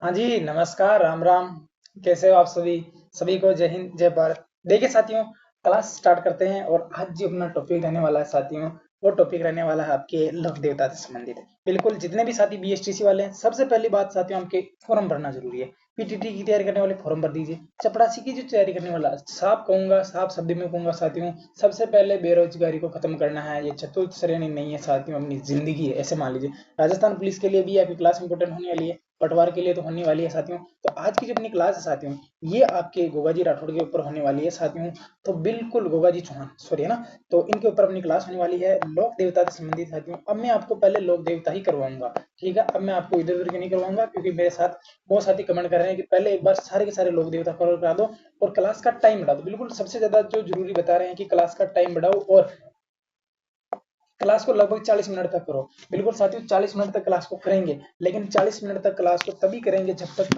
हाँ जी, नमस्कार, राम राम। कैसे हो आप सभी? सभी को जय हिंद, जय भारत। देखिए साथियों, क्लास स्टार्ट करते हैं और आज जो अपना टॉपिक रहने वाला है साथियों, वो टॉपिक रहने वाला है आपके लोक देवता से संबंधित। बिल्कुल, जितने भी साथी बीएसटीसी वाले हैं, सबसे पहली बात साथियों आपके फॉर्म भरना जरूरी है। पीटीटी की तैयारी करने वाले फॉर्म भर दीजिए। चपरासी की जो तैयारी करने वाला, साफ कहूंगा, साफ शब्द में कहूंगा साथियों, सबसे पहले बेरोजगारी को खत्म करना है। ये चतुर्थ श्रेणी नहीं है साथियों, अपनी जिंदगी है, ऐसे मान लीजिए। राजस्थान पुलिस के लिए भी आपकी क्लास इंपोर्टेंट होने वाली है, पटवार के लिए तो होने वाली है साथियों। तो आज की जो अपनी क्लास है साथियों, ये आपके गोगा जी राठौड़ के ऊपर होने वाली है साथियों। तो बिल्कुल गोगा जी चौहान, सॉरी है ना। तो इनके ऊपर अपनी क्लास होने वाली है लोक देवता से संबंधित साथियों। अब मैं आपको पहले लोक देवता ही करवाऊंगा, ठीक है। अब मैं आपको इधर उधर के नहीं करवाऊंगा, क्योंकि मेरे साथ बहुत साथी कमेंट कर रहे हैं कि पहले एक बार सारे के सारे लोक देवता करा दो और क्लास का टाइम बढ़ा दो। बिल्कुल सबसे ज्यादा जो जरूरी बता रहे हैं कि क्लास का टाइम बढ़ाओ और क्लास को लगभग 40 मिनट तक करो। बिल्कुल साथियों, 40 मिनट तक क्लास को करेंगे, लेकिन 40 मिनट तक क्लास को तभी करेंगे जब तक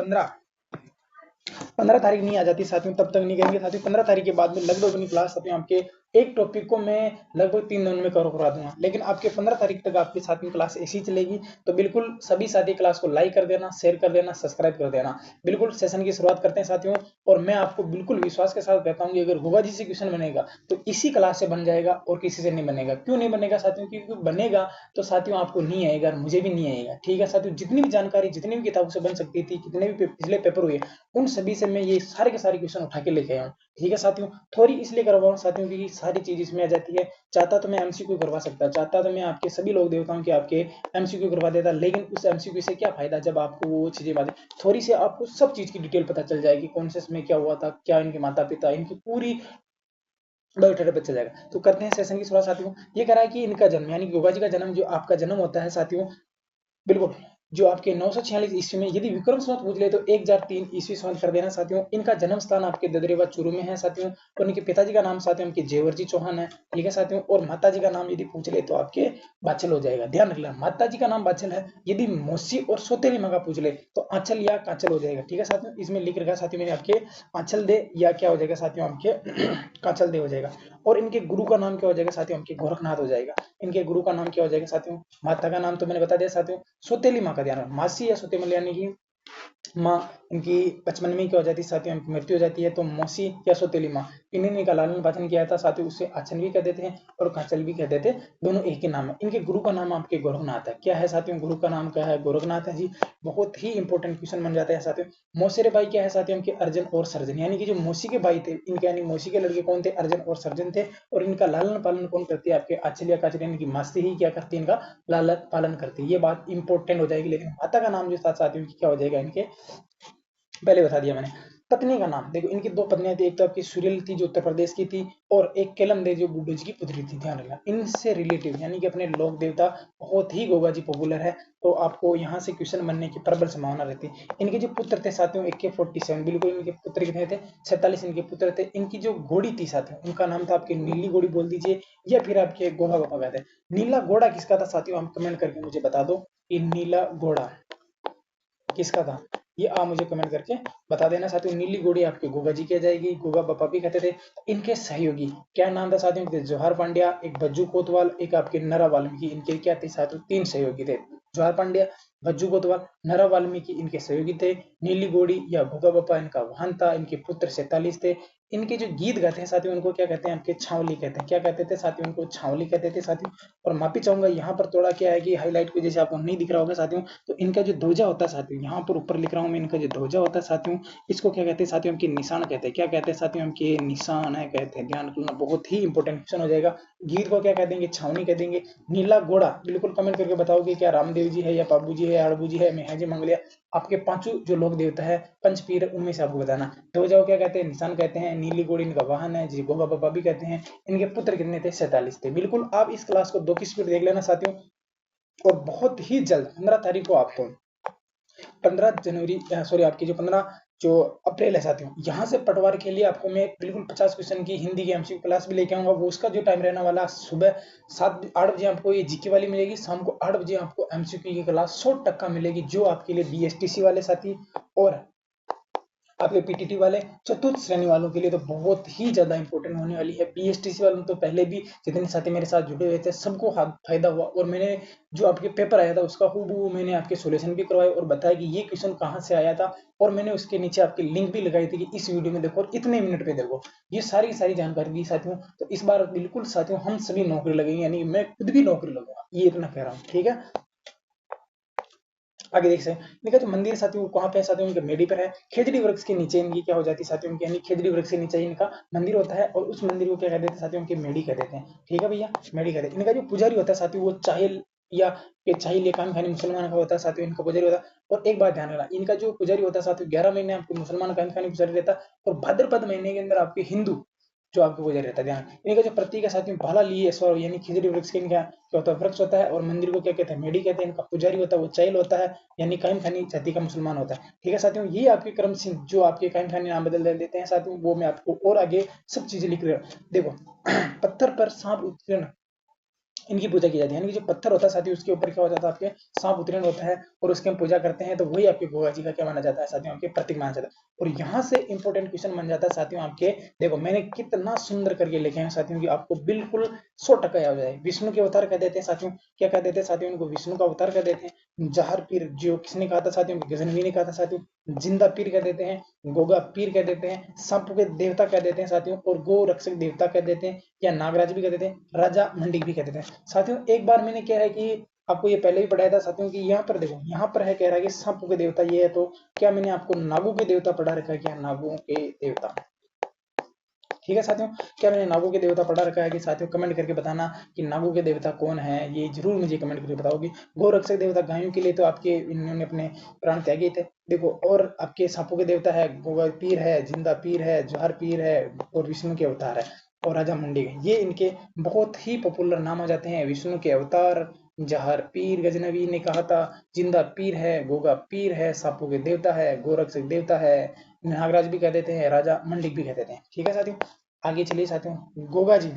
15 तारीख नहीं आ जाती साथियों, तब तक नहीं करेंगे साथियों। 15 तारीख के बाद में लगभग अपनी क्लास साथियों आपके एक टॉपिक को मैं लगभग 3 दिन में कवर करा दूंगा, लेकिन आपके 15 तारीख तक आपके साथ में क्लास ऐसी चलेगी। तो बिल्कुल सभी साथी क्लास को लाइक कर देना, शेयर कर देना, सब्सक्राइब कर देना। बिल्कुल सेशन की शुरुआत करते हैं साथियों। और मैं आपको बिल्कुल विश्वास के साथ कहता हूँ कि अगर होगा जी से क्वेश्चन बनेगा तो इसी क्लास से बन जाएगा और किसी से नहीं बनेगा। क्यों नहीं बनेगा साथियों? क्योंकि बनेगा तो साथियों आपको नहीं आएगा, मुझे भी नहीं आएगा, ठीक है साथियों। जितनी भी जानकारी जितनी भी किताबों से बन सकती थी, कितने भी पिछले पेपर हुए, उन सभी से मैं ये सारे के सारे क्वेश्चन उठा के लेके आया हूँ, ठीक है साथियों। थोड़ी इसलिए करवा रहा हूँ साथियों क्योंकि सारी चीज इसमें आ जाती है। चाहता तो मैं एमसीक्यू करवा सकता, चाहता तो मैं आपके सभी लोग देवताओं के आपके एमसीक्यू करवा देता, लेकिन उस एमसीक्यू से क्या फायदा जब आपको वो चीजें बातें थोड़ी सी आपको सब चीज की डिटेल पता चल जाएगी। कौन से समय क्या हुआ था, क्या इनके माता पिता, इनकी पूरी बायोडाटा पे चल जाएगा। तो करते हैं सेशन की शुरुआत साथियों। ये कह रहा है कि इनका जन्म यानी गोगा जी का जन्म, जो आपका जन्म होता है साथियों, बिल्कुल जो आपके 946 ईस्वी में, यदि विक्रम संवत पूछ ले तो 1003 ईस्वी संवत कर देना साथियों। इनका जन्म स्थान आपके ददरेवा चूरू में है साथियों। और इनके पिताजी का नाम साथियों आपके जेवर जी चौहान है, ठीक है साथियों। और माता जी का नाम यदि पूछ ले तो आपके बाछल हो जाएगा। ध्यान रखना, माता जी का नाम बाछल है। यदि मौसी और सौतेली माँ का पूछ ले तो आंचल या कांचल हो जाएगा, ठीक है साथियों। इसमें लिख रखा साथियों मैंने आपके आंचल दे या क्या हो जाएगा साथियों आपके कांचल दे हो जाएगा। और इनके गुरु का नाम क्या हो जाएगा साथियों? आपके गोरखनाथ हो जाएगा। इनके गुरु का नाम क्या हो जाएगा साथियों? माता का नाम तो मैंने बता दिया साथियों, सौतेली माँ का ध्यान रखना, मासी या सौतेली यानी कि माँ। इनकी 55 में क्या हो जाती है साथियों? इनकी मृत्यु हो जाती है। तो मौसी या सौतेली माँ, इन्हीं ने का लालन पाचन किया था साथियों। उससे आचन भी कह देते हैं और कांचल भी कह देते हैं, दोनों एक ही नाम है। इनके गुरु का नाम आपके गोरखनाथ है। क्या है साथियों? गुरु का नाम क्या है? गोरखनाथ है जी। बहुत ही इंपॉर्टेंट क्वेश्चन बन जाता है साथियों। मौसेरे भाई क्या है साथियों? इनके अर्जन और सर्जन, यानी कि जो मौसी के भाई थे इनके, यानी मौसी के लड़के कौन थे? अर्जन और सर्जन थे। और इनका लालन पालन कौन करती है? आपके आचल या काचल यानी कि मासी ही क्या करती है? इनका लालन पालन करती है। ये बात इंपॉर्टेंट हो जाएगी। लेकिन माता का नाम जो साथ साथियों की क्या हो जाएगा? इनके पहले बता दिया मैंने। पत्नी का नाम देखो, इनकी दो पत्नियां थी, एक तो आपकी सुरील थी जो उत्तर प्रदेश की थी, और एक केलम दे जो बूढ़े जी की पुत्री थी। ध्यान रखना, इनसे रिलेटिव यानी कि अपने लोक देवता बहुत ही गोगा जी पॉपुलर है। तो आपको यहाँ से क्वेश्चन बनने की प्रबल संभावना रहती है। इनके जो पुत्र थे साथियों, एक के 47, बिल्कुल इनके पुत्र कितने थे? 47 इनके पुत्र थे। इनकी जो घोड़ी थी साथियों, उनका नाम था आपके नीली घोड़ी बोल दीजिए, या फिर आपके गोगा बाबा कहते हैं। नीला घोड़ा किसका था साथियों? आप कमेंट करके मुझे बता दो, ये नीला घोड़ा किसका था? ये आप मुझे कमेंट करके बता देना साथियों। नीली घोड़ी आपके गोगा जी की आ जाएगी, गोगा बापा भी कहते थे। इनके सहयोगी क्या नाम था साथियों? एक जवाहर पांड्या, एक भज्जू कोतवाल, एक आपके नरा वाल्मीकि। इनके क्या थे साथियों? 3 सहयोगी थे। जवाहर पांड्या, भज्जू कोतवाल, नरा वाल्मीकि इनके सहयोगी थे। नीली घोड़ी या गोगा बापा इनका वाहन था। इनके पुत्र 47 थे। इनके जो गीत गाते हैं साथियों, उनको क्या कहते हैं? आपके छावली कहते हैं। क्या कहते थे साथियों? उनको छावली कहते थे साथियों। और माफी चाहूंगा यहाँ पर थोड़ा क्या है कि हाईलाइट को जैसे आपको नहीं दिख रहा होगा साथियों, तो इनका जो ध्वजा होता है साथियों, यहाँ पर ऊपर लिख रहा हूँ मैं, इनका जो ध्वजा होता है साथियों, इसको क्या कहते हैं साथियों? इनके निशान कहते हैं। क्या कहते हैं साथियों? इनके निशान है कहते हैं। ध्यान रखना, बहुत ही इंपॉर्टेंट क्वेश्चन हो जाएगा। गीत को क्या कह देंगे? छावनी कह देंगे। नीला घोड़ा बिल्कुल कमेंट करके बताओगे क्या रामदेव जी है या बाबू जी है या अड़बू जी है, मेहाजी मंगलिया, आपके पांचों जो लोक देवता है पंचपीर, उनमें से आपको बताना। ध्वजा को क्या कहते हैं? निशान कहते हैं। नीली घोड़ी इनका वाहन है जी, गोगा बाबा भी कहते हैं। इनके पुत्र कितने थे? 47 थे। बिल्कुल आप इस क्लास को 2 की स्पीड देख लेना साथियों। और बहुत ही जल्द 15 तारीख को आपको 15 जनवरी, सॉरी आपकी जो 15 जो अप्रैल है साथियों, यहाँ से पटवार के लिए आपको मैं बिल्कुल 50 क्वेश्चन की हिंदी की एमसीक्यू क्लास भी लेके आऊंगा। वो उसका जो टाइम रहने वाला, सुबह 7-8 बजे आपको ये जीके वाली मिलेगी, शाम को 8 बजे आपको एमसीक्यू की क्लास 100% मिलेगी, जो आपके लिए बीएसटीसी वाले साथी और आपके पीटीटी वाले चतुर्थ श्रेणी वालों के लिए तो बहुत ही ज्यादा इंपॉर्टेंट होने वाली है। बीएसटीसी वालों तो पहले भी जितने साथी मेरे साथ जुड़े हुए थे सबको फायदा हुआ, और मैंने जो आपके पेपर आया था उसका हूबहू मैंने आपके सॉल्यूशन भी करवाए और बताया कि ये क्वेश्चन कहाँ से आया था, और मैंने उसके नीचे आपकी लिंक भी लगाई थी कि इस वीडियो में देखो और इतने मिनट पे देखो। ये सारी सारी जानकारी दी साथियों। तो इस बार बिल्कुल साथियों हम सभी नौकरी लगेंगे, यानी मैं खुद भी नौकरी लगूंगा, ये इतना कह रहा हूँ, ठीक है। आगे देख सकते हैं, देखा तो मंदिर साथियों कहाँ पे है साथियों, इनके मेडी पर है। खेजड़ी वृक्ष के नीचे इनकी क्या हो जाती है साथियों, यानी खेजड़ी वृक्ष के नीचे इनका मंदिर होता है, और उस मंदिर को क्या कहते हैं साथियों, इनकी मेडी कह देते हैं, ठीक है भैया, मेडी कहते हैं। इनका जो पुजारी होता है साथियों वो चाहिल या ये चाहिल ये कायम खानी मुसलमान का होता है साथियों, इनका पुजारी होता है। और एक बात ध्यान रखना, इनका जो पुजारी होता है साथियों 11 महीने आपके मुसलमान कायम खानी पुजारी रहता है, और भाद्रपद महीने के अंदर आपके हिंदू जो आपके पुजारी रहता है। ध्यान, इनका जो प्रतीक है साथियों भाला लिए स्वर यानी खिजड़ी वृक्ष के इनका क्या होता है, वृक्ष होता है, और मंदिर को क्या कहते हैं, मेडी कहते हैं। इनका पुजारी होता है वो चैल होता है, यानी कायम खानी जाति का मुसलमान होता है, ठीक है साथियों। ये आपके करम सिंह जो आपके कायम खानी नाम बदल देते हैं साथियों, वो मैं आपको और आगे सब चीजें लिख रहा हूँ। देखो पत्थर पर सांप उत्कीर्ण इनकी पूजा की जाती है, यानी कि जो पत्थर होता है साथियों उसके ऊपर क्या हो जाता है, आपके सांप उत्तीर्ण होता है, और उसकी हम पूजा करते हैं, तो वही आपके गोगा जी का क्या माना जाता है साथियों, आपके प्रतीक माना जाता है। और यहाँ से इंपॉर्टेंट क्वेश्चन बन जाता है साथियों आपके, देखो मैंने कितना सुंदर करके लिखे हैं साथियों की आपको बिल्कुल 100% याद हो जाए। विष्णु के अवतार कह देते हैं साथियों, क्या कह देते हैं साथियों, उनको विष्णु का अवतार कह देते हैं। जहर पीर जो किसने कहा था साथियों, गजनवी ने कहा था साथियों। जिंदा पीर कह देते हैं, गोगा पीर कह देते हैं, सांप के देवता कह देते हैं साथियों, और गो रक्षक देवता कह देते हैं, या नागराज भी कह देते हैं, राजा मंडी भी कह देते हैं साथियों। एक बार मैंने क्या है कि आपको ये पहले भी पढ़ाया था साथियों कि यहाँ पर देखो, यहाँ पर है कह रहा है कि सांप के देवता ये है, तो क्या मैंने आपको नागों के देवता पढ़ा रखा है, क्या नागों के देवता, ठीक है साथियों। क्या मैंने नागों के देवता पढ़ा रखा है कि साथियों, कमेंट करके बताना कि नागों के देवता कौन है, ये जरूर मुझे कमेंट करके बताओगे। गोरक्षक देवता गायों के लिए तो आपके इन्होंने अपने प्राण त्यागे थे, देखो। और आपके सांपों के देवता है गोगा पीर है, जिंदा पीर है, जौहर पीर है, और विष्णु के अवतार है, और राजा मंडी है। ये इनके बहुत ही पॉपुलर नाम आ जाते हैं, विष्णु के अवतार, जहर पीर गजनवी ने कहा था, जिंदा पीर है, गोगा पीर है, सांपों के देवता है, गोरक्षक देवता है, नागराज भी कह देते हैं, राजा मंडिक भी कह देते हैं, ठीक है साथियों। आगे चलिए साथियों, गोगा जी,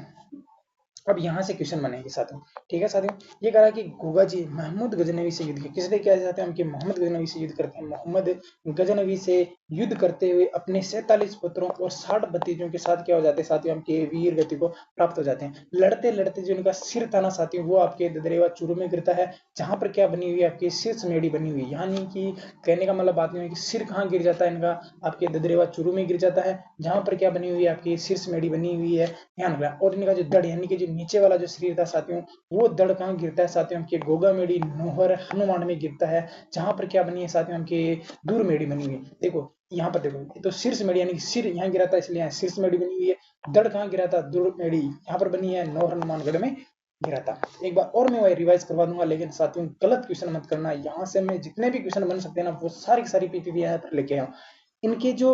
अब यहाँ से क्वेश्चन बनेंगे साथियों, ठीक है साथियों। ये कह रहा है कि गोगा जी महमूद गजनवी से युद्ध किया, किसने किया जाते हैं, उनके मोहम्मद गजनवी से युद्ध करते हैं। मोहम्मद गजनवी से युद्ध करते हुए अपने 47 पुत्रों और 60 भतीजों के साथ क्या हो जाते हैं साथियों, आपके वीर गति को प्राप्त हो जाते हैं। लड़ते लड़ते जो इनका सिर था ना साथियों, वो आपके ददरेवा चूरू में गिरता है, जहां पर क्या बनी हुई है, आपकी शीर्ष मेड़ी बनी हुई, यानी कि कहने का मतलब बात नहीं है कि सिर कहाँ गिर जाता है इनका, आपके ददरेवा चूरू में गिर जाता है, जहां पर क्या बनी हुई है, आपकी शीर्ष मेड़ी बनी हुई है, ध्यान रखना। और इनका जो दड़ यानी कि जो नीचे वाला जो शरीर था साथियों, वो दड़ कहाँ गिरता है साथियों, हमके गोगा मेड़ी नोहर हनुमान में गिरता है, जहां पर क्या बनी है साथियों, हमके दूर मेड़ी बनी हुई है। देखो यहाँ पर देखो, तो शीर्ष मेड़ी यानी कि सिर यहाँ गिरा था, इसलिए शीर्ष मेड़ी बनी हुई है। दड़ कहाँ गिरा था, दूर मेड़ी यहाँ पर बनी है, नोहर हनुमानगढ़ में गिरा था। एक बार और मैं वही रिवाइज करवा दूंगा, लेकिन साथियों गलत क्वेश्चन मत करना। यहाँ से मैं जितने भी क्वेश्चन बन सकते हैं ना, वो सारी सारी पीपीटी यहाँ पर लेके आया हूँ। इनके जो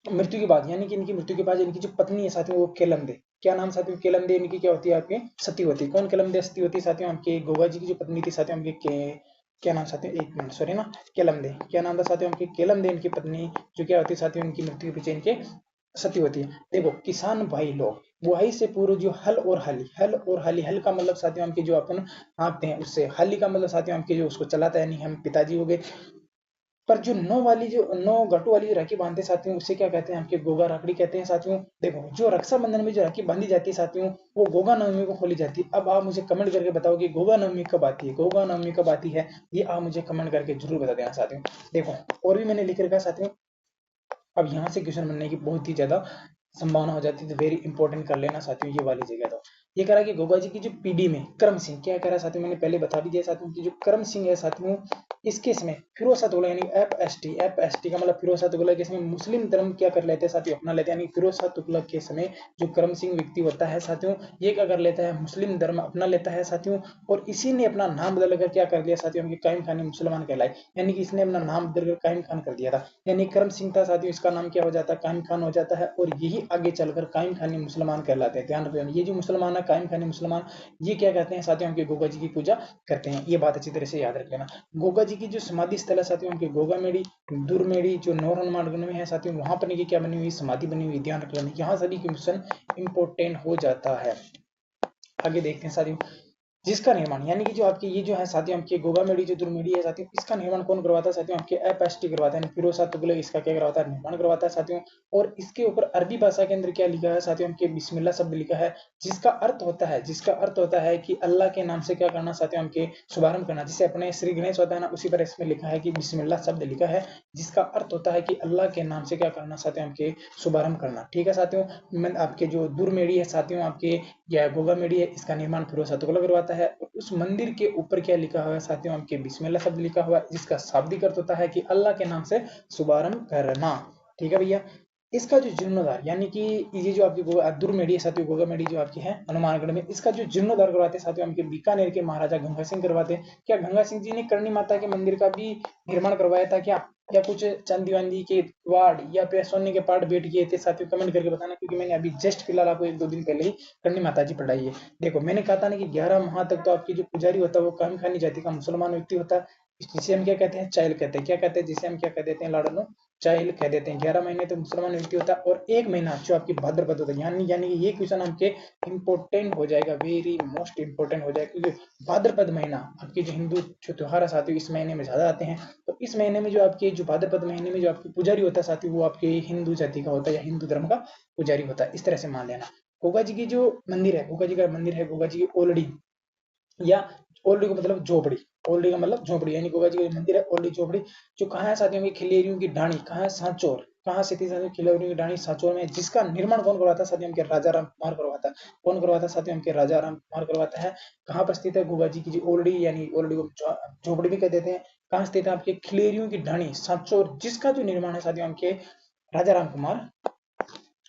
मृत्यु के बाद, यानी कि इनकी मृत्यु के बाद इनकी जो पत्नी है साथियों, वो केलमदे, क्या नाम साथियों, केलमदे इनकी क्या होती है, आपके सती होती है। कौन केलमदे सती होती है साथियों, आपके गोगा जी की जो पत्नी थी साथियों, आपके क्या नाम साथियों, एक मिनट सॉरी ना, केलमदे, क्या नाम था साथियों, आपके केलमदे इनकी पत्नी जो क्या होती है साथियों, इनकी मृत्यु के पीछे इनके सती होती है। देखो किसान भाई लोग बुआई से पूर्व जो हल और हाली, हल और हाली, हल का मतलब साथियों हमके जो अपन हाँकते हैं उससे, हाली का मतलब साथियों हमके जो उसको चलाता है, यानी हम पिताजी हो गए। पर जो नौ वाली जो नौ गटू वाली जो राखी बांधते साथियों, उसे क्या कहते हैं, आपके गोगा राखड़ी कहते हैं साथियों। देखो जो रक्षाबंधन में जो राखी बांधी जाती है साथियों, वो गोगा नवमी को खोली जाती है। अब आप मुझे कमेंट करके बताओ कि गोगा नवमी कब आती है, गोगा नवमी कब आती है, ये आप मुझे कमेंट करके जरूर बता देना साथियों। देखो और भी मैंने लिख रखा है साथियों। अब यहाँ से क्वेश्चन बनने की बहुत ही ज्यादा संभावना हो जाती है, तो वेरी इंपॉर्टेंट कर लेना साथियों ये वाली जगह। तो ये कह रहा है कि गोगा जी की जो पीडी में करम सिंह, क्या कह रहा है साथियों, मैंने पहले बता भी दिया साथियों की जो करम सिंह है साथियों, इस केस में फिरोज शाह तुगलक यानी एफ एस टी का मतलब फिरोज शाह तुगलक, इसमें मुस्लिम धर्म क्या कर लेते हैं साथियों, अपना लेते हैं। यानी फिरोज शाह तुगलक के समय जो करम सिंह व्यक्ति होता है साथियों, ये क्या कर लेता है, मुस्लिम धर्म अपना लेता है साथियों, और इसी ने अपना नाम बदल कर क्या कर दिया साथियों, उनके कायम खानी मुसलमान कहलाए, यानी कि इसने अपना नाम बदल कर कायम खान कर दिया था। यानी करम सिंह था साथियों, इसका नाम क्या हो जाता है, कायम खान हो जाता है, और यही आगे चलकर कायम खानी मुसलमान कहलाते हैं। ध्यान रखना, ये जो मुसलमान है कायम खानी मुसलमान, ये क्या कहते हैं साथियों, उनके गोगा जी की पूजा करते हैं। ये बात अच्छी तरह से याद रख लेना। गोगा जी की जो समाधि स्थल है साथियों, उनके गोगा मेड़ी दुर्मेड़ी जो नौर हनुमानगढ़ में है साथियों, वहां पर इनकी क्या बनी हुई, समाधि बनी हुई। ध्यान रख लेना, यहाँ सभी क्वेश्चन इंपोर्टेंट हो जाता है। आगे देखते हैं साथियों, जिसका निर्माण यानी कि जो आपके ये जो है साथियों आपके गोगामेडी जो दुर्मेडी है साथियों, इसका निर्माण कौन करवाता है साथियों, आपके एपेस्टी करवाता है, फिरोज शाह तुगलक इसका क्या करवाता है, निर्माण करवाता है साथियों। और इसके ऊपर अरबी भाषा के अंदर क्या लिखा है साथियों, आपके बिस्मिल्लाह शब्द लिखा है, जिसका अर्थ होता है कि अल्लाह के नाम से क्या करना साथियों, हमके शुभारंभ करना। जैसे अपने श्री गणेश होता है ना, उसी पर इसमें लिखा है कि बिस्मिल्लाह शब्द लिखा है, जिसका अर्थ होता है कि अल्लाह के नाम से क्या करना साथियों, हमके शुभारंभ करना। ठीक है साथियों, आपके जो दुर्मेड़ी है साथियों, आपके या गोगामेडी है, इसका निर्माण फिरोज शाह तुगलक करवाता है। उस मंदिर के ऊपर क्या लिखा हुआ है साथियों, आपके बिस्मिल्लाह शब्द लिखा हुआ है, जिसका शाब्दिक अर्थ होता है कि अल्लाह के नाम से शुभारंभ करना। ठीक है भैया। इसका जो जीर्णोद्धार यानी कि ये जो आपकी दुर्मेडी है साथियों, गोगामेडी जो आपकी है हनुमानगढ़ में, इसका जो जीर्णोद्धार करवाते हैं साथियों, हमके बीकानेर के महाराजा गंगा सिंह करवाते हैं। क्या गंगा सिंह जी ने करणी माता के मंदिर का भी निर्माण करवाया था क्या, या कुछ चांदी वांदी के वाड़ या फिर सोने के पार्ट भेंट किए थे साथियों, कमेंट करके बताना, क्योंकि मैंने अभी जस्ट फिलहाल आपको 1-2 दिन पहले ही करणी माता जी पढ़ाई है। देखो मैंने कहा था ना कि 11 माह तक तो आपकी जो पुजारी होता है वो कायम खानी जाति का मुसलमान व्यक्ति होता है, जिसे हम क्या कहते हैं, चाइल कहते हैं। क्या कहते हैं, जिसे हम क्या कह देते हैं लाडनो, चाइल कह देते हैं। 11 महीने तो मुसलमान व्यक्ति होता है, और 1 महीना जो आपकी भाद्रपद होता है, यानी कि ये क्वेश्चन आपके इंपॉर्टेंट हो जाएगा, वेरी मोस्ट इंपॉर्टेंट हो जाएगा, क्योंकि भाद्रपद महीना आपके जो हिंदू जो त्योहार है साथियों, इस महीने में ज्यादा आते हैं। तो इस महीने में जो आपके जो भाद्रपद महीने में जो आपकी पुजारी होता है साथियों, वो आपके हिंदू जाति का होता है या हिंदू धर्म का पुजारी होता है, इस तरह से मान लेना। गोगा जी की जो मंदिर है, गोगा जी का मंदिर है, गोगा जी की ओलडी या ओल्डी का मतलब झोपड़ी, ओल्डी का मतलब झोपड़ी, यानी गोगा जी का मंदिर है ओल्डी झोपड़ी, जो कहाँ है साथियों की, खिलेरियों की ढाणी, कहाँ है, सांचौर, कहाँ से थी साथियों, खिलेरियों की ढाणी सांचौर में, जिसका निर्माण कौन करवाता है साथियों, के राजा राम कुमार करवाता है। कौन करवाता है साथियों, के राजा राम कुमार करवाता है। कहाँ पर स्थित है गोगा जी की जो ओल्डी, यानी ओल्डी को झोपड़ी भी कह देते हैं, कहाँ स्थित है, आपके खिलेरियों की ढाणी सांचौर, जिसका जो निर्माण है साथियों के राजा राम कुमार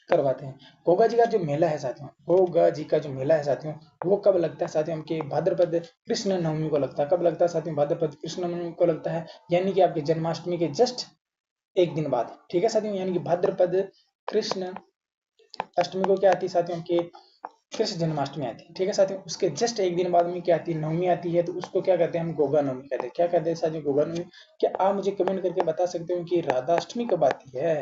करवाते हैं। गोगा जी का जो मेला है साथियों, गोगा जी का जो मेला है साथियों, वो कब लगता है साथियों, हमके भाद्रपद कृष्ण नवमी को लगता है। कब लगता है साथियों, भाद्रपद कृष्ण नवमी को लगता है, यानी कि आपके जन्माष्टमी के जस्ट 1 दिन बाद। ठीक है साथियों, यानी कि भाद्रपद कृष्ण अष्टमी को क्या आती है साथियों, के कृष्ण जन्माष्टमी आती है। ठीक है साथियों, उसके जस्ट 1 दिन बाद में क्या आती है, नवमी आती है, तो उसको क्या कहते हैं, हम गोगा नवमी कहते हैं। क्या कहते हैं साथियों, गोगा नवमी। क्या आप मुझे कमेंट करके बता सकते हो कि राधाष्टमी कब आती है,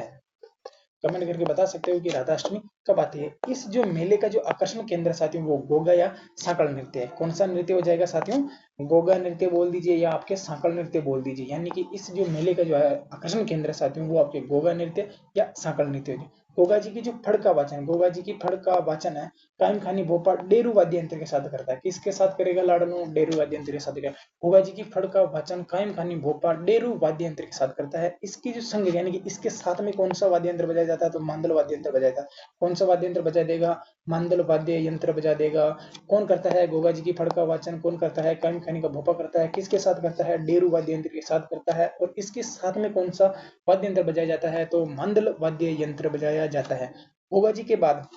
कमेंट करके बता सकते हो कि राधाष्टमी कब आती है। इस जो मेले का जो आकर्षण केंद्र साथियों, वो गोगा या सांकड़ नृत्य है। कौन सा नृत्य हो जाएगा साथियों, गोगा नृत्य बोल दीजिए या आपके सांकड़ नृत्य बोल दीजिए, यानी कि इस जो मेले का जो है आकर्षण केंद्र साथियों, वो आपके गोगा नृत्य या सांकड़ नृत्य है। गोगा जी की जो फड़ का वाचन, गोगा जी की फड़ का वाचन है, कायम खानी भोपाल डेरू वाद्य यंत्र के साथ करता है। किसके साथ करेगा लाडनो, डेरू वाद्य यंत्र के साथ करेगा। गोगा जी की फड़ का वाचन कायम खानी भोपाल डेरू वाद्य यंत्र के साथ करता है। इसकी जो संग यानी कि इसके साथ में कौन सा वाद्य यंत्र बजाया जाता है, तो मांदल वाद्य यंत्र बजाया जाता है। कौन सा वाद्य यंत्र बजा देगा, मांदल वाद्य यंत्र बजा देगा। कौन करता है, गोगा जी की फड़ का वाचन कौन करता है, कायम खानी का भोपा करता है। किसके साथ करता है, डेरू वाद्य यंत्र के साथ करता है। और इसके साथ में कौन सा वाद्य यंत्र बजाया जाता है, तो मांदल वाद्य यंत्र बजाया जाता है। गोगा जी के बाद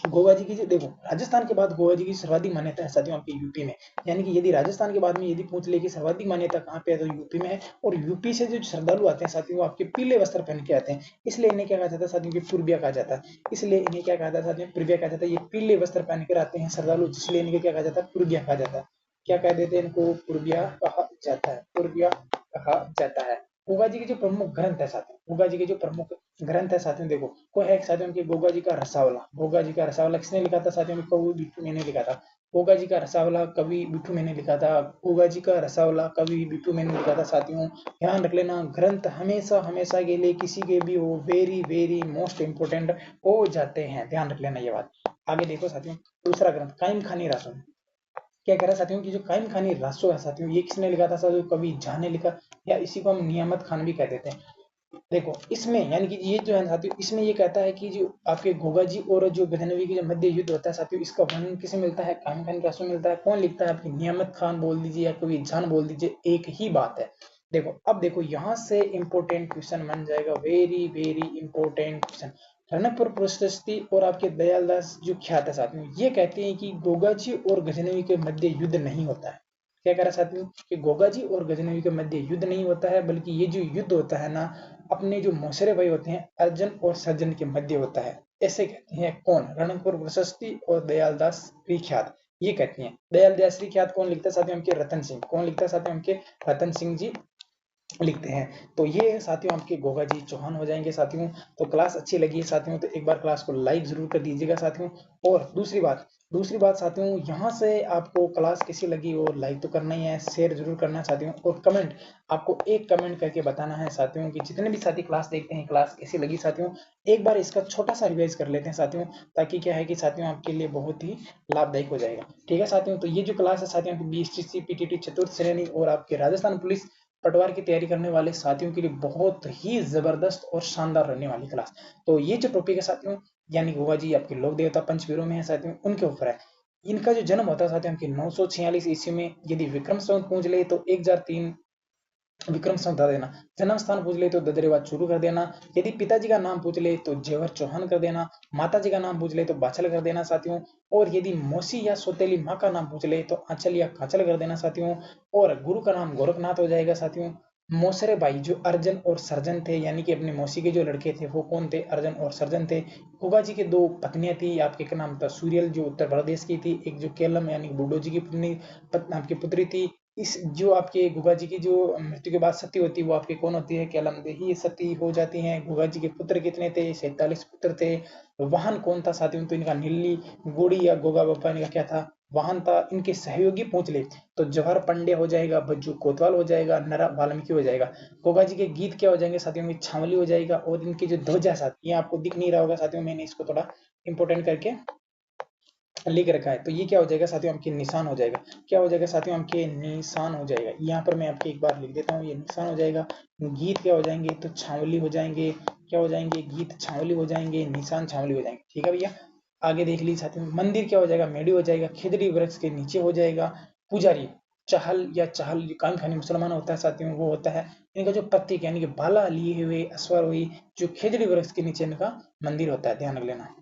गोवा जी की जो देखो, राजस्थान के बाद गोवा जी की सर्वाधिक मान्यता है साथियों आपके यूपी में। यानी कि यदि राजस्थान के बाद में यदि पूछ ले कि सर्वाधिक मान्यता कहाँ पे है, तो यूपी में है। और यूपी से जो श्रद्धालु आते हैं साथियों, वो आपके पीले वस्त्र पहन के आते हैं, इसलिए इन्हें क्या कहा जाता है साथियों की पूर्बिया कहा जाता है। इसलिए इन्हें क्या कहा जाता है साथियों, पूर्बिया कहा जाता है। ये पीले वस्त्र पहन कर आते हैं श्रद्धालु, इसलिए इन्हें क्या कहा जाता है, पूर्बिया कहा जाता है। क्या कह देते हैं इनको, पूर्बिया कहा जाता है, पूर्बिया कहा जाता है। गोगा जी के जो प्रमुख ग्रंथ है साथियों, गोगा जी के जो प्रमुख ग्रंथ है साथियों, देखो को है साथियों के गोगा जी का रसावला। गोगा जी का रसावला किसने लिखा था साथियों, कवि बिट्टू मैंने लिखा था। गोगा जी का रसावला कवि बिट्टू मैंने लिखा था। गोगा जी का रसावला कवि बिट्टू मैंने लिखा था साथियों। ध्यान रख लेना, ग्रंथ हमेशा हमेशा के लिए किसी के भी हो, वेरी वेरी मोस्ट इंपोर्टेंट हो जाते हैं, ध्यान रख लेना ये बात। आगे देखो साथियों, दूसरा ग्रंथ कायम खानी रासो। क्या कह रहा है साथियों कि जो कायम खानी रासो है साथियों, ये किसने लिखा था साथियों, कवि झा ने लिखा, या इसी को हम नियामत खान भी कह देते हैं। देखो इसमें यानी कि ये जो है साथियों, इसमें ये कहता है कि जो आपके गोगा जी और जो गजनवी की जो मध्य युद्ध होता है साथियों, इसका वर्णन किसे मिलता है, कायम खान रासो में मिलता है। कौन लिखता है, आपकी नियामत खान बोल दीजिए या कवि जान बोल दीजिए, एक ही बात है। देखो अब देखो यहाँ से इंपोर्टेंट क्वेश्चन बन जाएगा, very very important question. Ranakpur प्रशस्ति और आपके दयालदास जो ख्यात है साथियों, ये कहते हैं कि गोगा जी और गजनवी के मध्य युद्ध नहीं होता है। क्या कह रहा है साथियों कि गोगा जी और गजनवी के मध्य युद्ध नहीं होता है, बल्कि ये जो युद्ध होता है ना, अपने जो मौसरे भाई होते हैं अर्जन और सज्जन के मध्य होता है। ऐसे कहते हैं कौन, रणकपुर प्रशस्ति और दयालदास विख्यात, ये कहते हैं। दयालदास विख्यात कौन लिखता है साथियों, हमके रतन सिंह। कौन लिखता है साथियों, हमके रतन सिंह जी लिखते हैं। तो ये साथियों आपके गोगा जी चौहान हो जाएंगे साथियों। तो क्लास अच्छी लगी है साथियों, तो एक बार क्लास को लाइक जरूर कर दीजिएगा साथियों। और दूसरी बात, दूसरी बात साथियों, यहाँ से आपको क्लास कैसी लगी और लाइक तो करना ही है, शेयर जरूर करना साथियों, और कमेंट, आपको एक कमेंट करके बताना है साथियों कि जितने भी साथी क्लास देखते हैं क्लास कैसी लगी साथियों। एक बार इसका छोटा सा रिवाइज कर लेते हैं साथियों, ताकि क्या है कि साथियों आपके लिए बहुत ही लाभदायक हो जाएगा। ठीक है साथियों, तो ये जो क्लास है साथियों आपकी बीएसटीसी पीटीटी चतुर्थ श्रेणी और आपके राजस्थान पुलिस पटवार की तैयारी करने वाले साथियों के लिए बहुत ही जबरदस्त और शानदार रहने वाली क्लास। तो ये जो टॉपिक है साथियों, यानी गोगा जी आपके लोक देवता पंचवीरों में है साथियों, उनके ऊपर है। इनका जो जन्म होता है साथियों कि 946 ईस्वी में, यदि विक्रम संवत पूछ ले तो 1003 विक्रम संवत बता देना, जन्म स्थान पूछ ले तो ददरेवाद शुरू कर देना, यदि पिताजी का नाम पूछ ले तो जेवर चौहान कर देना, माता जी का नाम पूछ ले तो बाछल कर देना साथियों, और यदि मौसी या सौतेली माँ का नाम पूछ ले तो आंचल या कांचल कर देना साथियों, और गुरु का नाम गोरखनाथ हो जाएगा साथियों। मौसरे भाई जो अर्जन और सर्जन थे, यानी कि अपनी मौसी के जो लड़के थे वो कौन थे, अर्जन और सर्जन थे। गोगा जी के दो पत्नियां थी, आपके का नाम था सूर्यल जो उत्तर प्रदेश की थी, एक जो केलम यानी बूडो जी की पत्नी आपकी पुत्री थी। इस जो आपके गुगा जी की जो मृत्यु के बाद सती होती है वो आपके कौन होती है, केलम देही सती हो जाती हैं। गुगा जी के पुत्र कितने थे, 47 पुत्र थे। वाहन कौन था साथियों, तो इनका नीली गोड़ी या गोगा बापा इनका क्या था, वाहन था। इनके सहयोगी पूछ ले तो जवाहर पांडे हो जाएगा, बज्जू कोतवाल हो जाएगा, नरा वाल्मीकि हो जाएगा। गोगा जी के गीत क्या हो जाएंगे साथियों, की छावली हो जाएगा। और इनके जो ध्वजा साथी, ये आपको दिख नहीं रहा होगा साथियों, मैंने इसको थोड़ा इंपोर्टेंट करके लिख रखा है। तो ये क्या हो जाएगा साथियों, आपके निशान हो जाएगा। क्या हो जाएगा साथियों, आपके निशान हो जाएगा। यहाँ पर मैं आपके एक बार लिख देता हूँ, ये निशान हो जाएगा। गीत क्या हो जाएंगे, तो छावली हो जाएंगे। क्या हो जाएंगे, गीत छावली हो जाएंगे, निशान छावली हो जाएंगे। ठीक है भैया, आगे देख लीजिए साथियों। मंदिर क्या हो जाएगा, मेडी हो जाएगा। खिदड़ी वृक्ष के नीचे हो जाएगा। पुजारी चहल या चहल जो कायम खानी मुसलमान होता है साथियों, वो होता है। इनका जो प्रतीक यानी कि भाला लिए हुए अश्वर हुई, जो खिदड़ी वृक्ष के नीचे इनका मंदिर होता है, ध्यान रख लेना।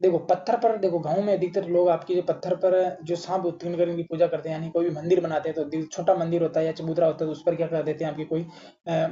देखो पत्थर पर, देखो गांव में अधिकतर लोग आपकी जो पत्थर पर जो सांप उत्कीर्ण कर इनकी पूजा करते हैं, यानी कोई भी मंदिर बनाते हैं तो छोटा मंदिर होता है या चबूतरा होता है तो उस पर क्या कर देते हैं, आपकी कोई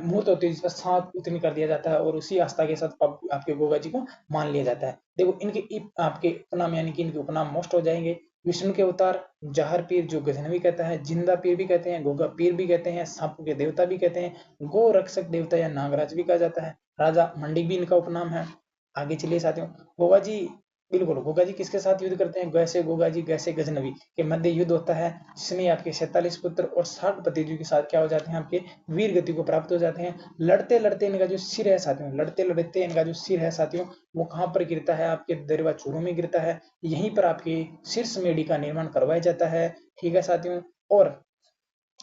मूर्त होती है जिस पर सांप उत्कीर्ण कर दिया जाता है, और उसी आस्था के साथ आपके गोगा जी को मान लिया जाता है। देखो इनके आपके उपनाम, यानी कि इनके उपनाम मोस्ट हो जाएंगे। विष्णु के अवतार, जहर पीर जो गजनवी कहता है, जिंदा पीर भी कहते हैं, गोगा पीर भी कहते हैं, सांपों के देवता भी कहते हैं, गो रक्षक देवता या नागराज भी कहा जाता है, राजा मंडिक भी इनका उपनाम है। आगे चलिए साथियों, गोगा जी, बिल्कुल गोगा जी किसके साथ युद्ध करते हैं, गैसे गोगा जी गैसे गजनवी के मध्य युद्ध होता है, जिसमें आपके 47 पुत्र और 60 भतीजों के साथ क्या हो जाते हैं, आपके वीर गति को प्राप्त हो जाते हैं। लड़ते लड़ते इनका जो सिर है साथियों, लड़ते लड़ते इनका जो सिर है साथियों, वो कहाँ पर गिरता है, आपके दरवा चूरों में गिरता है। यहीं पर आपके शीर्ष मेडी का निर्माण करवाया जाता है। ठीक है साथियों, और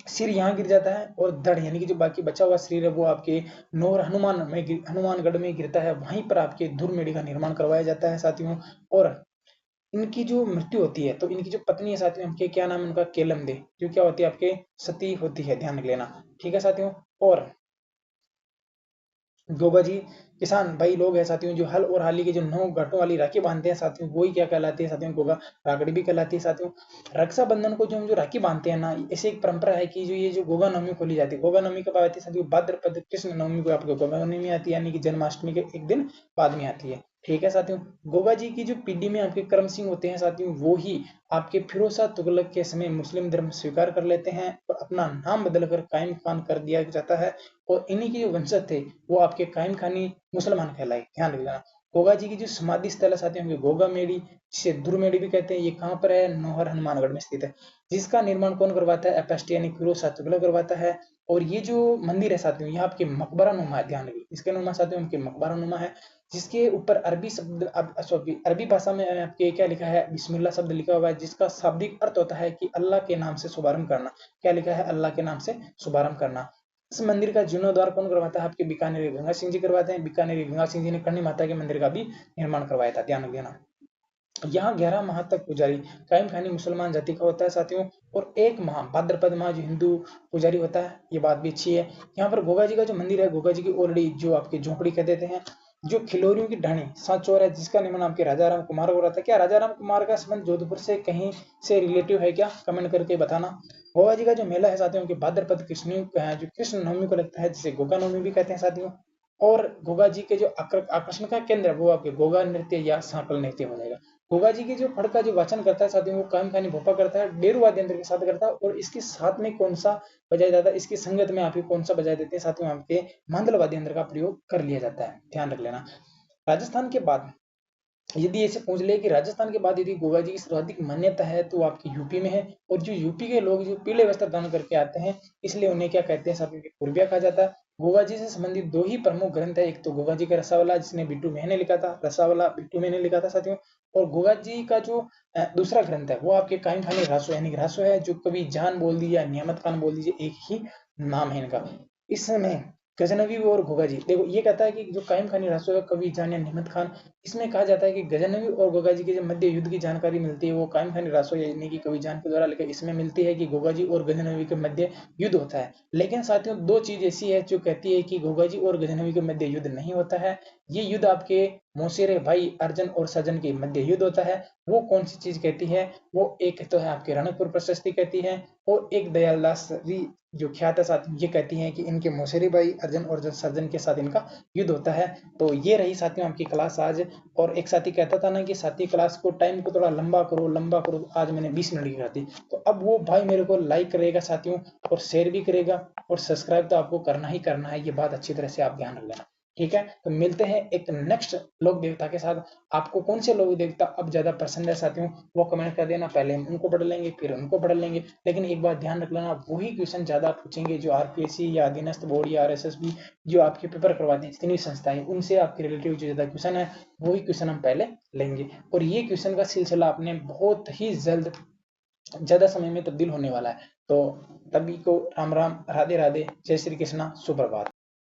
सिर यहाँ गिर जाता है, और धड़ यानी कि जो बाकी बचा हुआ शरीर है वो आपके नौर हनुमानगढ़ में गिरता है। वहीं पर आपके धुरमेड़ी का निर्माण करवाया जाता है साथियों। और इनकी जो मृत्यु होती है तो इनकी जो पत्नी है साथियों, आपके क्या नाम है उनका, केलम दे, जो क्या होती है आपके सती होती है, ध्यान रख लेना। ठीक है साथियों, और गोगा जी किसान भाई लोग हैं साथियों, जो हल और हाली के जो 9 घाटों वाली राखी बांधते हैं साथियों, वही क्या कहलाती है साथियों, गोगा रागड़ी भी कहलाती है साथियों। रक्षाबंधन को जो हम जो राखी बांधते हैं ना, ऐसे एक परंपरा है कि जो ये जो गोगा नवमी खोली जाती है, गोगा नवमी कब आती है साथियों, भाद्रपद कृष्ण नवमी को आपको गोगा नवमी आती है, यानी कि जन्माष्टमी के एक दिन बाद में आती है। ठीक है साथियों, गोगा जी की जो पीढ़ी में आपके कर्म सिंह होते हैं साथियों, वो ही आपके फिरोज शाह तुगलक के समय मुस्लिम धर्म स्वीकार कर लेते हैं और अपना नाम बदलकर कायम खान कर दिया जाता है। और इन्हीं के जो वंशज थे वो आपके कायम खानी मुसलमान कहलाए, ध्यान रखना। गोगा जी की जो समाधि स्थल है साथियों, होंगे गोगा मेड़ी, जिसे दुर्मेड़ी भी कहते हैं, ये कहाँ पर है, नौहर हनुमानगढ़ में स्थित है। जिसका निर्माण कौन करवाता है, एपेस्ट यानी फिरोज शाह तुगलक करवाता है। और ये जो मंदिर है साथियों, यहाँ आपके मकबरा नुमा है, ध्यान रखिए इसके नुमा साथियों, आपके मकबरा नुमा है। जिसके ऊपर अरबी शब्द सॉरी अरबी भाषा में आपके क्या लिखा है, बिस्मिल्लाह शब्द लिखा हुआ है, जिसका शाब्दिक अर्थ होता है कि अल्लाह के नाम से शुभारंभ करना। क्या लिखा है, अल्लाह के नाम से शुभारंभ करना। इस मंदिर का जीर्णोद्धार कौन करवाता है, आपके बीकानेरी गंगा सिंह जी करवाते हैं। बीकानेरी गंगा सिंह जी ने करणी माता के मंदिर का भी निर्माण करवाया था, ध्यान रख देना। यहाँ 11 माह तक पुजारी कायम खानी मुसलमान जाति का होता है साथियों, और एक माह भाद्रपद माह जो हिंदू पुजारी होता है, ये बात भी अच्छी है। यहाँ पर गोगा जी का जो मंदिर है, गोगा जी की ऑलरेडी जो आपकी झोपड़ी कह देते हैं, जो खिलोरियों की ढाणी सांचौर है, जिसका निर्माण आपके राजा राम कुमार हो रहा था। क्या राजा राम कुमार का संबंध जोधपुर से कहीं से रिलेटिव है क्या, कमेंट करके बताना। गोगा जी का जो मेला है साथियों, के भाद्रपद कृष्ण जो कृष्ण नवमी को लगता है, जिसे गोगा नवमी भी कहते हैं साथियों। और गोगा जी के जो आकर्षण का केंद्र है वो आपके गोगा नृत्य या सांकल नृत्य हो जाएगा। गोगा जी की जो फड़ का जो वाचन करता है साथियों, वो कायम खानी भोपा करता है, डेरू वाद्य यंत्र के साथ करता है। और इसके साथ में कौन सा बजाया जाता है, इसकी संगत में आप कौन सा बजाए देते हैं साथियों, आपके मांदल वाद्य यंत्र का प्रयोग कर लिया जाता है, ध्यान रख लेना। राजस्थान के बाद यदि ऐसे पूछ ले कि राजस्थान के बाद यदि गोगा जी की सर्वाधिक मान्यता है तो वो आपकी यूपी में है। और जो यूपी के लोग जो पीले वस्त्र धारण करके आते हैं, इसलिए उन्हें क्या कहते हैं, साथियों के पूर्विया कहा जाता है। गोगा जी से संबंधित दो ही प्रमुख ग्रंथ है, एक तो गोगा जी का रसावला जिसने बिट्टू मैंने ने लिखा था, रसावला बिट्टू मैंने ने लिखा था साथियों। और गोगा जी का जो दूसरा ग्रंथ है वो आपके कायम खानी रासो यानी कि रासो है, जो कवि जान बोल दीजिए या नियामत खान बोल दीजिए, एक ही नाम है इनका। इसमें गजनवी और गोगा जी, देखो ये कहता है कि जो कायम खानी रासो है कवि जान या नियामत खान, इसमें कहा जाता है कि गजनवी और गोगा जी के जो मध्य युद्ध की जानकारी मिलती है वो कायम खानी रासो यानी कि कवि जान के द्वारा लिखा, इसमें मिलती है कि गोगा जी और गजनवी के मध्य युद्ध होता है। लेकिन साथियों दो चीज ऐसी है जो कहती है कि गोगा जी और गजनवी के मध्य युद्ध नहीं होता है। ये युद्ध आपके मौसेरे भाई अर्जन और सजन के मध्य युद्ध होता है। वो कौन सी चीज कहती है, वो एक तो है आपके रणकपुर प्रशस्ति कहती है, और एक दयालदास जो ख्यात है साथियों ये कहती हैं कि इनके मौसेरे भाई अर्जन और सर्जन के साथ इनका युद्ध होता है। तो ये रही साथियों आपकी क्लास आज। और एक साथी कहता था ना कि साथी क्लास को टाइम को थोड़ा लंबा करो लंबा करो, तो आज मैंने 20 मिनट की कर दी। तो अब वो भाई मेरे को लाइक करेगा साथियों, और शेयर भी करेगा, और सब्सक्राइब तो आपको करना ही करना है, ये बात अच्छी तरह से आप ध्यान रख लेना। ठीक है, तो मिलते हैं एक नेक्स्ट लोक देवता के साथ। आपको कौन से लोक देवता अब ज्यादा पसंद है साथियों, वो कमेंट कर देना। पहले हम उनको पढ़ लेंगे फिर उनको पढ़ लेंगे, लेकिन एक बात ध्यान रख लेना, वही क्वेश्चन ज्यादा पूछेंगे जो आरपीएससी या अधीनस्थ बोर्ड या आरएसएसबी जो आपके पेपर करवाते हैं जितनी संस्थाएं, उनसे आपके रिलेटिव जो ज्यादा क्वेश्चन है वही क्वेश्चन हम पहले लेंगे। और ये क्वेश्चन का सिलसिला अपने बहुत ही जल्द ज्यादा समय में तब्दील होने वाला है। तो तभी को राम राम, राधे राधे, जय श्री कृष्णा, सुप्रभात।